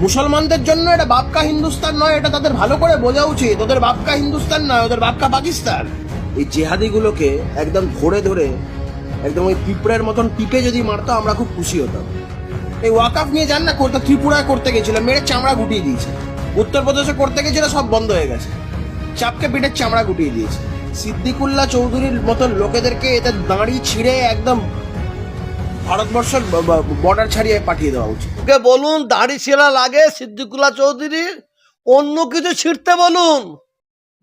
মুসলমানদের জন্য এটা বাপকা হিন্দুস্তান নয়, এটা তাদের ভালো করে বোঝা উচিত। ওদের বাপকা হিন্দুস্তান নয়, ওদের বাপকা পাকিস্তান। এই জেহাদিগুলোকে একদম ধরে ধরে একদম ওই পিঁপড়ের মতন টিপে যদি মারতো আমরা খুব খুশি হতাম। এই ওয়াকাফ নিয়ে যান না, করতে ত্রিপুরায় করতে গেছিল, মেরে চামড়া গুটিয়ে দিয়েছে। উত্তরপ্রদেশে করতে গেছিল, সব বন্ধ হয়ে গেছে, চাপকে পিঠের চামড়া গুটিয়ে দিয়েছে। সিদ্দিকুল্লাহ চৌধুরীর মতন লোকেদেরকে এদের দাঁড়ি ছিঁড়ে একদম ভারতবর্ষের বর্ডার ছাড়িয়ে পাঠিয়ে দেওয়া উচিত। ওকে বলুন দাড়ি ছেঁড়া লাগে সিদ্দিকুল্লাহ চৌধুরীর, অন্য কিছু ছিঁড়তে বলুন।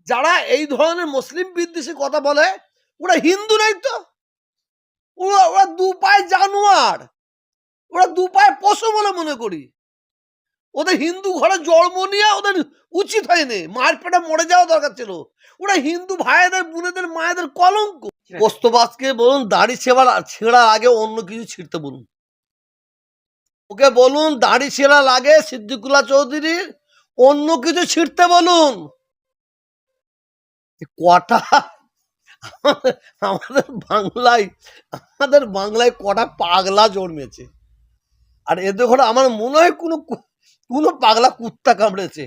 যারা এই ধরনের মুসলিম বিদ্বেষী কথা বলে ওরা হিন্দু নাই তো, ওরা দু পায়ে জানোয়ার, ওরা দু পায়ে পশু বলে মনে করি। ওদের হিন্দু ঘরে জন্ম নিয়ে ওদের উচিত হয়নি, মায়ের পেটে মরে যাওয়া দরকার ছিল। ওরা হিন্দু ভাইদের বোনেদের মায়েদের কলঙ্ক। পোস্তবাসকে বলুন দাড়ি ছেঁড়ার আগে অন্য কিছু ছিঁড়তে বলুন। ওকে বলুন দাড়ি ছেঁড়া লাগে সিদ্দিকুল্লাহ চৌধুরীর, অন্য কিছু ছিঁড়তে বলুন। কটা আমাদের বাংলায় কটা পাগলা জন্মেছে, আর এদের ঘরে আমার মনে হয় কোনো পাগলা কুত্তা কামড়েছে।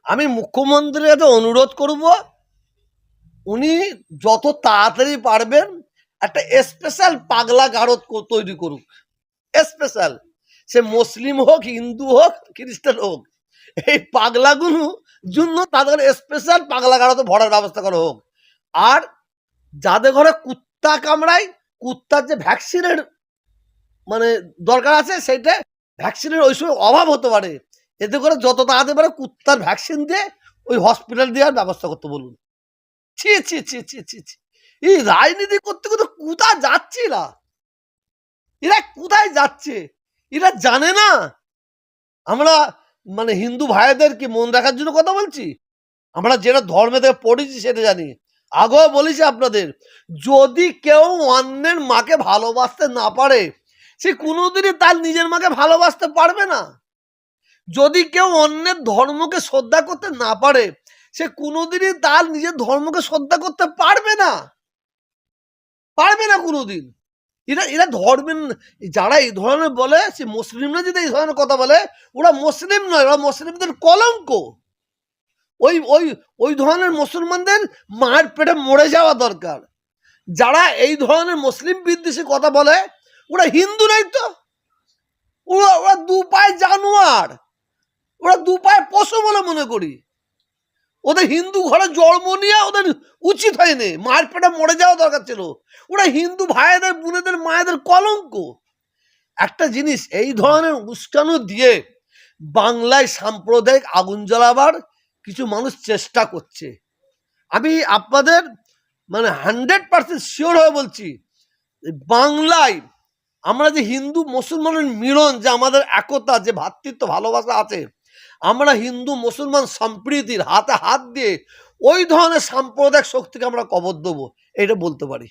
আমি মুখ্যমন্ত্রীর কাছে অনুরোধ করব, উনি যত তাড়াতাড়ি পারবেন একটা স্পেশাল পাগলা গারদ তৈরি করুক। স্পেশাল, সে মুসলিম হোক, হিন্দু হোক, খ্রিস্টান হোক, এই পাগলাগুলো জন্য তাদের স্পেশাল পাগলা গারদে ভরার ব্যবস্থা করা হোক। আর যাদের ঘরে কুত্তা কামড়ায়, কুত্তার যে ভ্যাকসিনের মানে দরকার আছে, সেইটা ভ্যাকসিনের ওই সময় অভাব হতে পারে, এতে করে যত তাড়াতাড়ি পারে কুত্তার ভ্যাকসিন দিয়ে ওই হসপিটাল দেওয়ার ব্যবস্থা করতে বলুন। ছি ছি ছি ছি ছি ছি, এই রাজনীতি করতে করতে কোথায় যাচ্ছে না, এরা কোথায় যাচ্ছে? এরা জানে না আমরা মানে হিন্দু ভাইদেরকে মন রাখার জন্য কথা বলছি। আমরা যেটা ধর্মে থেকে পড়েছি সেটা জানি। আগেও বলেছি আপনাদের, যদি কেউ অন্যের মাকে ভালোবাসতে না পারে সে কোনোদিনই তার নিজের মাকে ভালোবাসতে পারবে না। যদি কেউ অন্যের ধর্মকে শ্রদ্ধা করতে না পারে সে কোনোদিনই তার নিজের ধর্মকে শ্রদ্ধা করতে পারবে না, পারবে না কোনোদিন। এরা ধর্মের, যারা এই ধরনের বলে, সে মুসলিমরা যদি এই ধরনের কথা বলে ওরা মুসলিম নয়, ওরা মুসলিমদের কলঙ্ক। ওই ওই ওই ধরনের মুসলমানদের মায়ের পেটে মরে যাওয়া দরকার। যারা এই ধরনের মুসলিম বিদ্বেষী কথা বলে ওরা হিন্দু নাই তো, ওরা দু পায়ে জানোয়ার, ওরা দু পায়ে পশু বলে মনে করি। ওদের হিন্দু ঘরে জন্ম নিয়ে ওদের উচিত হয়নি, মায়ের পেটে মরে যাওয়া দরকার ছিল। ওরা হিন্দু ভাইদের বোনেদের মায়েদের কলঙ্ক। একটা জিনিস, এই ধরনের উস্কানো দিয়ে বাংলায় সাম্প্রদায়িক আগুন জ্বালাবার কিছু মানুষ চেষ্টা করছে। আমি আপনাদের মানে 100% শিওর হয়ে বলছি, বাংলায় আমরা যে হিন্দু মুসলমানের মিলন, যে আমাদের একতা, যে ভ্রাতৃত্ব ভালোবাসা আছে, আমরা হিন্দু মুসলমান সম্প্রীতির হাতে হাত দিয়ে ওই ধরনের সাম্প্রদায়িক শক্তিকে আমরা কবর দেবো, এটা বলতে পারি।